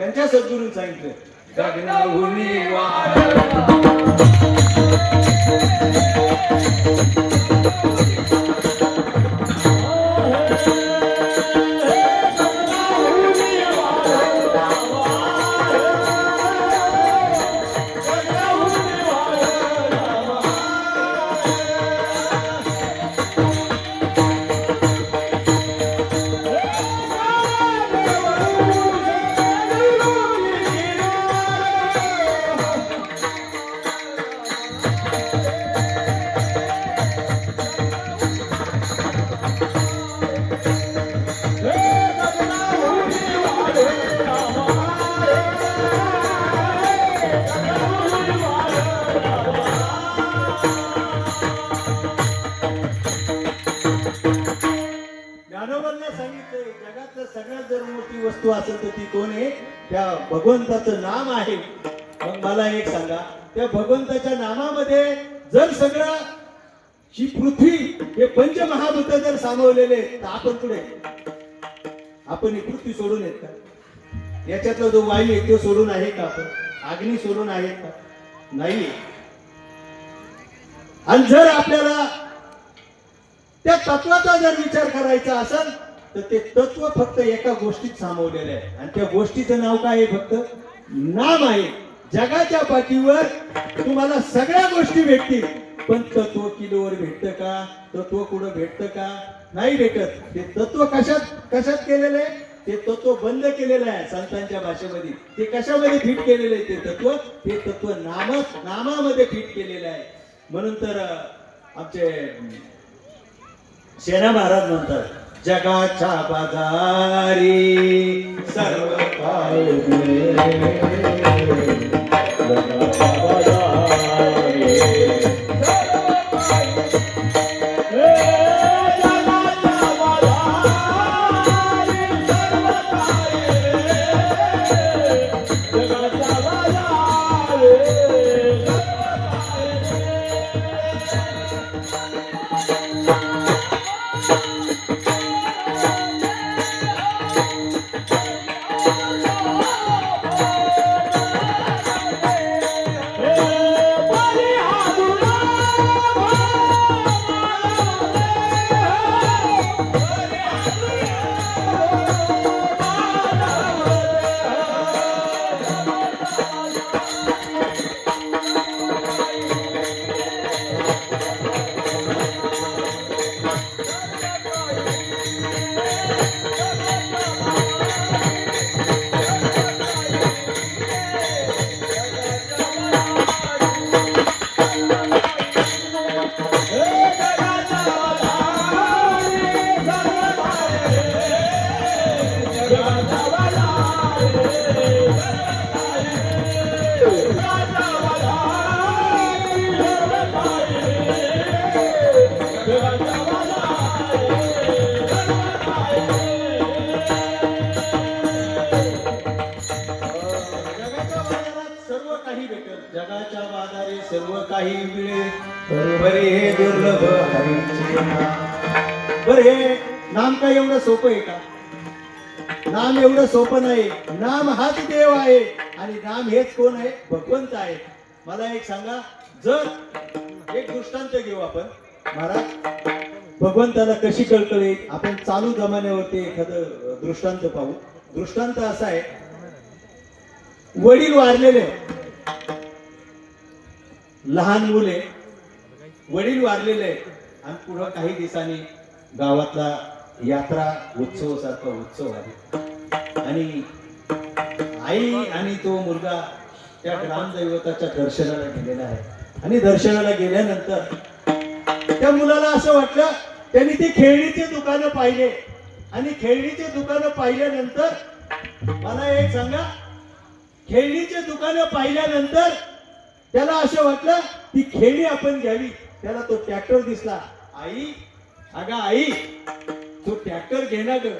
त्यांच्या सद्गुरूंनी सांगितलं गगनाहुनी वाढला सगळ्यात जर मोठी वस्तू असेल तर ती कोण आहे त्या भगवंताचं नाम आहे मग मला एक सांगा त्या भगवंताच्या नामामध्ये जर सगळं ही पृथ्वी हे पंचमहाभूत जर सामावलेले तर आपण पुढे आपण ही पृथ्वी सोडून येत का याच्यातला जो वायू आहे तो सोडून आहे का आपण अग्नी सोडून आहे का नाही आणि जर आपल्याला त्या तत्वाचा जर विचार करायचा असेल तर ते तत्व फक्त एका गोष्टीत सामावलेलं आहे आणि त्या गोष्टीचं नाव काय आहे फक्त नाम आहे जगाच्या पाठीवर तुम्हाला सगळ्या गोष्टी भेटतील पण तत्व किलोवर भेटतं का तत्व कुठं भेटतं का नाही भेटत ते तत्व कशात केलेलं आहे ते तत्व बंद केलेलं आहे संतांच्या भाषेमध्ये ते कशामध्ये फिट केलेलं आहे ते तत्व नामामध्ये फिट केलेलं आहे म्हणून तर आमचे सेना महाराज म्हणतात जगाच्या बाजारी सर्व काही जगाच्या बाजारी सर्व काही मिळे बरे हे दुर्लभ हरीचे बरे हे नाम काय एवढं सोपं आहे का नाम एवढं सोपं नाही नाम हाच देव आहे आणि नाम हेच कोण आहे भगवंत आहे मला एक सांगा जर एक दृष्टांत घेऊ आपण महाराज भगवंताला कशी कळकळ येईल आपण चालू जमान्यावरती एखादं दृष्टांत पाहू दृष्टांत असा आहे वडील वारलेले लहान मुले वडील वारलेले आणि पुढे काही दिवसांनी गावातला यात्रा उत्सव सारखा उत्सव आहे आणि आई आणि तो मुलगा त्या ग्रामदैवताच्या दर्शनाला गेलेला आहे आणि दर्शनाला गेल्यानंतर त्या मुलाला असं वाटलं त्यांनी ती खेळणीचे दुकानं पाहिले आणि खेळणीचे दुकानं पाहिल्यानंतर मला एक सांगा खेळणीचे दुकानं पाहिल्यानंतर त्याला असं वाटलं ती खेळणी आपण घ्यावी त्याला तो ट्रॅक्टर दिसला आई अगं आई तो ट्रॅक्टर घेणार ग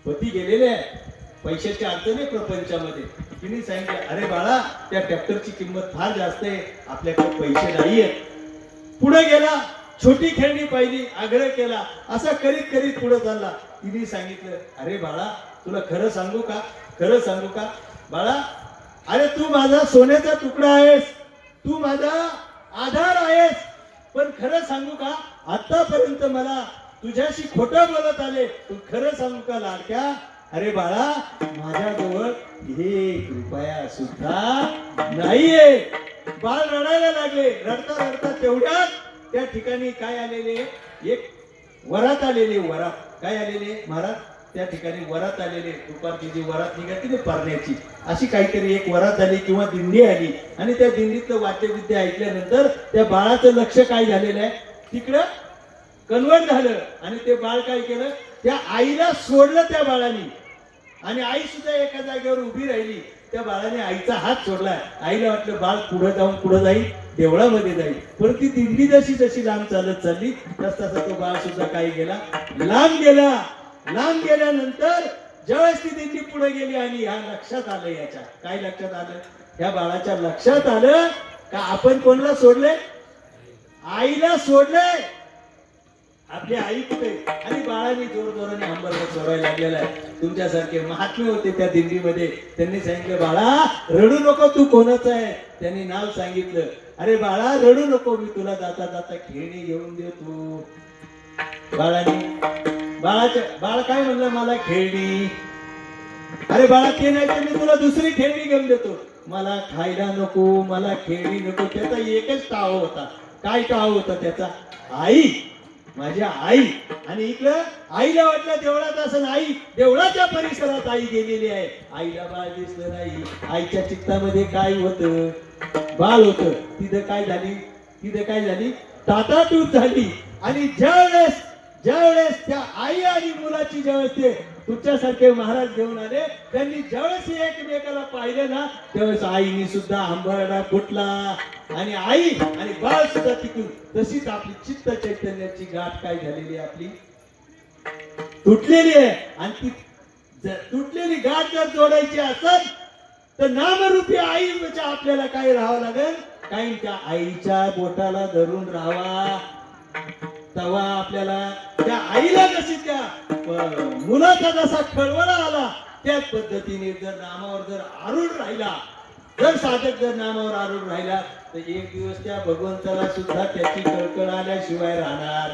पती गेलेले आहे पैशाची अडचण आहे प्रपंचामध्ये तिने सांगितलं अरे बाळा त्या ट्रॅक्टरची किंमत फार जास्त आहे आपल्याकडे पैसे नाहीये पुढे गेला छोटी खेळणी पाहिली आग्रह केला असा करीत करीत पुढे चालला तिने सांगितलं अरे बाळा तुला खरं सांगू का, खरं सांगू का बाळा, अरे तू माझा सोन्याचा तुकडा आहेस, तू माझा आधार आहेस, पण खरं सांगू का आतापर्यंत मला तुझ्याशी खोटं बोलत आले, तू खरं सांगू का लाडक्या, अरे बाळा माझ्याजवळ 1 रुपया सुद्धा नाहीये. बाळ रडायला लागले. रडता रडता तेवढ्यात त्या ठिकाणी काय आलेले, एक वरात आलेली. वरात काय आलेले महाराज, त्या ठिकाणी वरात आलेले. दुपारची जी वरात निघाली ना पारण्याची, अशी काहीतरी एक वरात आली किंवा दिंडी आली. आणि त्या दिंडीतलं वाद्यविद्या ऐकल्यानंतर त्या बाळाचं लक्ष काय झालेलं आहे, तिकडं कन्वर्ट झालं. आणि ते बाळ काय केलं, त्या आईला सोडलं त्या बाळाने. आणि आई सुद्धा एका जागेवर उभी राहिली. त्या बाळाने आईचा हात सोडला. आईला वाटलं बाळ पुढे जाईल, देवळामध्ये जाईल. पण ती दिंडी जशी जशी लांब चालत चालली तस तसा तो बाळ सुद्धा काही गेला, लांब गेला. लांब गेल्यानंतर ज्यावेळेस ती दिंडी पुढे गेली आणि ह्या लक्षात आलं, याच्या काय लक्षात आलं, ह्या बाळाच्या लक्षात आलं का आपण कोणाला सोडले, आईला सोडले. आपली आई कुठे, आणि बाळाने जोर जोराने अंबरला चोरायला लागलेला आहे. तुमच्यासारखे महात्मे होते त्या दिंडीमध्ये. त्यांनी सांगितलं बाळा रडू नको, तू कोणाचा आहे. त्यांनी नाव सांगितलं. अरे बाळा रडू नको, मी तुला जाता जाता खेळणी घेऊन देतो. बाळ काय म्हणलं, मला खेळणी. अरे बाळा ते नाही तर मी तुला दुसरी खेळणी घेऊन देतो. मला खायला नको, मला खेळणी नको. त्याचा एकच टाव होता. काय टाव होता त्याचा, आई, माझी आई. आणि इकडं आईला वाटलं देवळात असं, आई देवळाच्या परिसरात आई गेलेली आहे. आईला बाळ दिसलं नाही. आईच्या चित्तामध्ये काय होतं, बाळ होतं. तिथं काय झाली, ताटातूट झाली. आणि ज्यावेळेस त्या आई आणि मुलाची ज्यावेळेस ते तुमच्यासारखे महाराज घेऊन आले, त्यांनी ज्यावेळेस एकमेकाला पाहिले ना, त्यावेळेस आईनी सुद्धा आंबरडा फुटला. आणि आई आणि बाळ सुद्धा तिथून तशीच आपली चित्त चैतन्याची गाठ काय झालेली, आपली तुटलेली आहे. आणि ती तुटलेली गाठ जर जोडायची असेल तर नामरूपी आईच्या आपल्याला काय राहावं लागेल, काही त्या आईच्या बोटाला धरून राहावा. तेव्हा आपल्याला त्या आईला जशी त्या मुलाचा जसा खळवळा आला, त्याच पद्धतीने जर नामावर जर आरूढ राहिला, जर साधक जर नामावर आरूढ राहिला, तर एक दिवस त्या भगवंताला सुद्धा त्याची कळकळ आल्याशिवाय राहणार.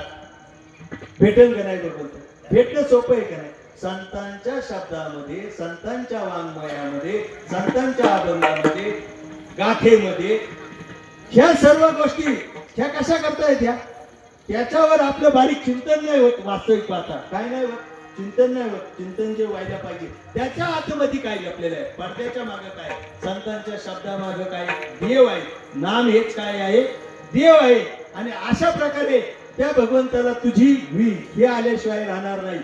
भेटेल का नाही भगवंत, भेटणं सोपं आहे का नाही. संतांच्या शब्दामध्ये, संतांच्या वाङ्मयामध्ये, संतांच्या अभंगामध्ये, गाथेमध्ये ह्या सर्व गोष्टी ह्या कशा करता येत्या, त्याच्यावर आपलं बारीक चिंतन नाही होत. वास्तविक पाहता काय नाही होत, चिंतन नाही होत. चिंतन जे व्हायला पाहिजे त्याच्या आतमध्ये काय लपलेलं आहे, पडद्याच्या मागे काय, संतांच्या शब्दामागे काय देव आहे. नाम हेच काय आहे, देव आहे. आणि अशा प्रकारे त्या भगवंताला तुझी हे आल्याशिवाय राहणार नाही.